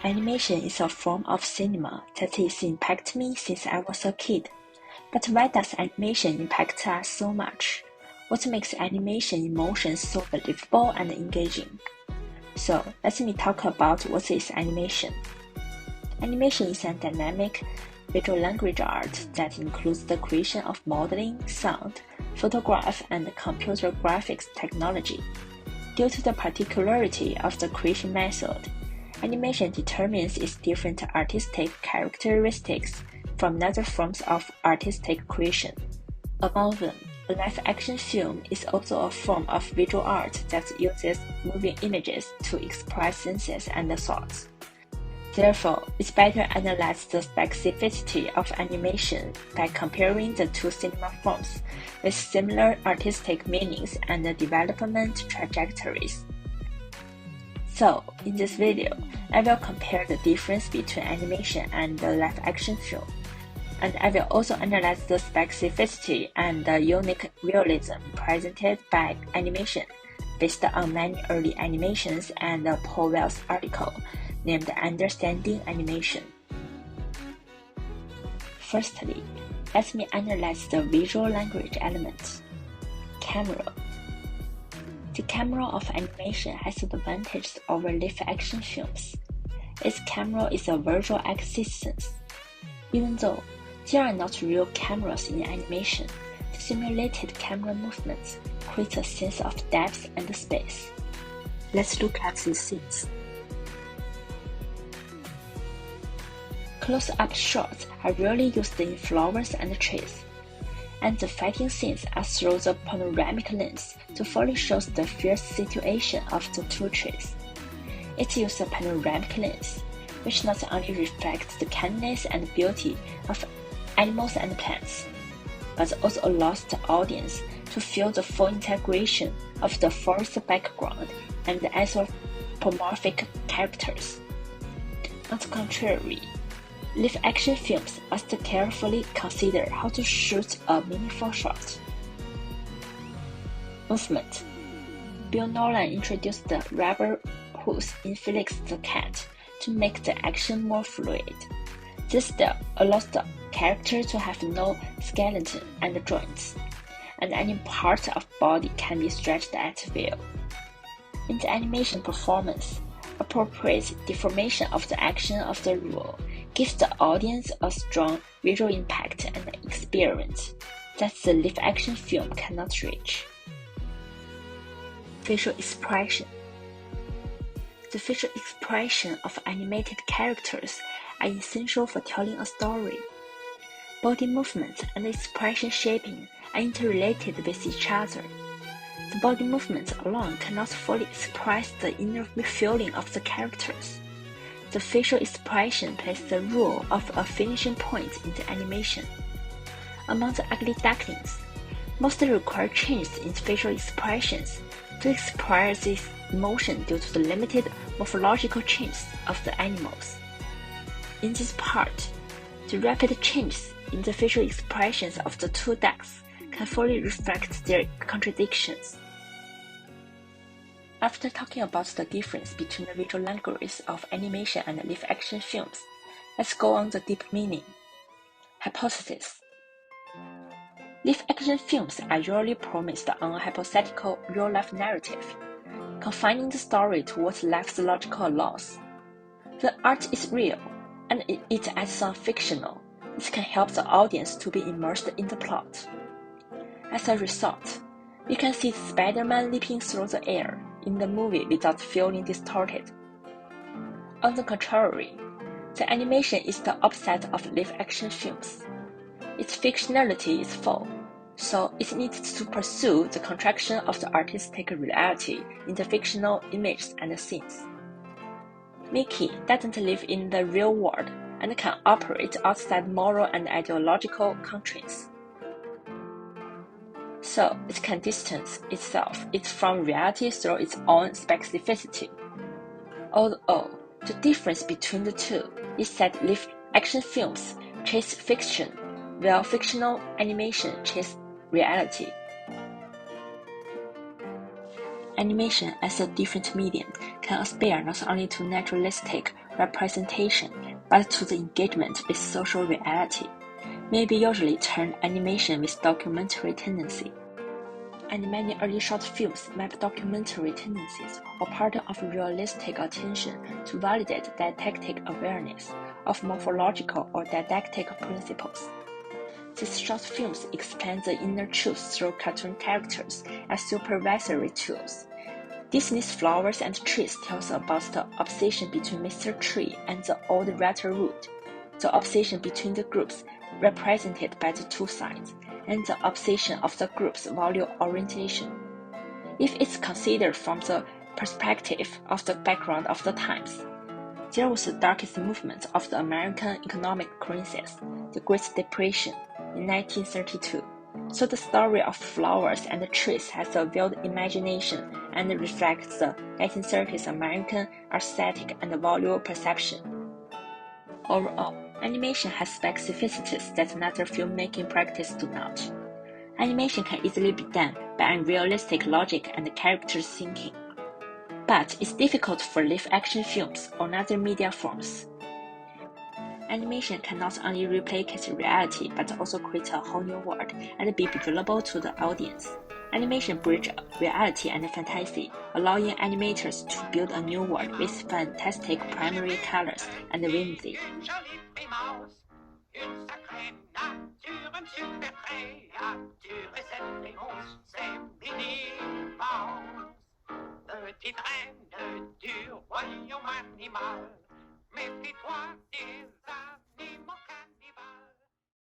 Animation is a form of cinema that has impacted me since I was a kid. But why does animation impact us so much? What makes animation in motion so believable and engaging? So, let me talk about what is animation. Animation is a dynamic visual language art that includes the creation of modeling, sound, photograph, and computer graphics technology. Due to the particularity of the creation method, animation determines its different artistic characteristics from other forms of artistic creation. Among them, a live-action film is also a form of visual art that uses moving images to express senses and thoughts. Therefore, it's better to analyze the specificity of animation by comparing the two cinema forms with similar artistic meanings and development trajectories. So, in this video, I will compare the difference between animation and the live-action film, and I will also analyze the specificity and the unique realism presented by animation based on many early animations and Paul Wells' article named Understanding Animation. Firstly, let me analyze the visual language elements. Camera. The camera of animation has advantages over live-action films. Its camera is a virtual existence. Even though there are not real cameras in animation, the simulated camera movements create a sense of depth and space. Let's look at these scenes. Close-up shots are rarely used in flowers and trees, and the fighting scenes are through the panoramic lens to fully show the fierce situation of the two trees. It uses a panoramic lens, which not only reflects the kindness and beauty of animals and plants, but also allows the audience to feel the full integration of the forest background and the anthropomorphic characters. On the contrary, live-action films must carefully consider how to shoot a meaningful shot. Movement. Bill Nolan introduced the rubber hooves in Felix the Cat to make the action more fluid. This style allows the character to have no skeleton and joints, and any part of body can be stretched at will. In the animation performance, appropriate deformation of the action of the role gives the audience a strong visual impact and experience that the live-action film cannot reach. Facial expression. The facial expression of animated characters are essential for telling a story. Body movements and expression shaping are interrelated with each other. The body movements alone cannot fully express the inner feeling of the characters. The facial expression plays the role of a finishing point in the animation. Among the ugly ducklings, most require changes in facial expressions to express this emotion due to the limited morphological changes of the animals. In this part, the rapid changes in the facial expressions of the two ducks can fully reflect their contradictions. After talking about the difference between the visual languages of animation and live-action films, let's go on the deep meaning. Hypothesis. Live-action films are usually premised on a hypothetical real-life narrative, confining the story to what life's logical allows. The art is real, and it adds some fictional. It can help the audience to be immersed in the plot. As a result, you can see Spider-Man leaping through the air in the movie without feeling distorted. On the contrary, the animation is the opposite of live-action films. Its fictionality is full, so it needs to pursue the contraction of the artistic reality in the fictional images and scenes. Mickey doesn't live in the real world and can operate outside moral and ideological constraints. So it can distance itself from reality through its own specificity. Although the difference between the two is that live-action films chase fiction, while fictional animation chases reality. Animation as a different medium can aspire not only to naturalistic representation, but to the engagement with social reality, maybe usually termed animation with documentary tendency. And many early short films map documentary tendencies or part of realistic attention to validate didactic awareness of morphological or didactic principles. These short films explain the inner truth through cartoon characters as supervisory tools. Disney's Flowers and Trees tells about the obsession between Mr. Tree and the old Ratterwood, the obsession between the groups represented by the two sides, and the obsession of the group's value orientation. If it's considered from the perspective of the background of the times, there was the darkest movement of the American economic crisis, the Great Depression, in 1932. So the story of Flowers and Trees has a vivid imagination and reflects the 1930s American aesthetic and value perception. Overall, animation has specificities that another filmmaking practice do not. Animation can easily be done by unrealistic logic and character thinking. But it's difficult for live-action films or other media forms. Animation can not only replicate reality but also create a whole new world and be available to the audience. Animation bridges reality and fantasy, allowing animators to build a new world with fantastic primary colors and whimsy.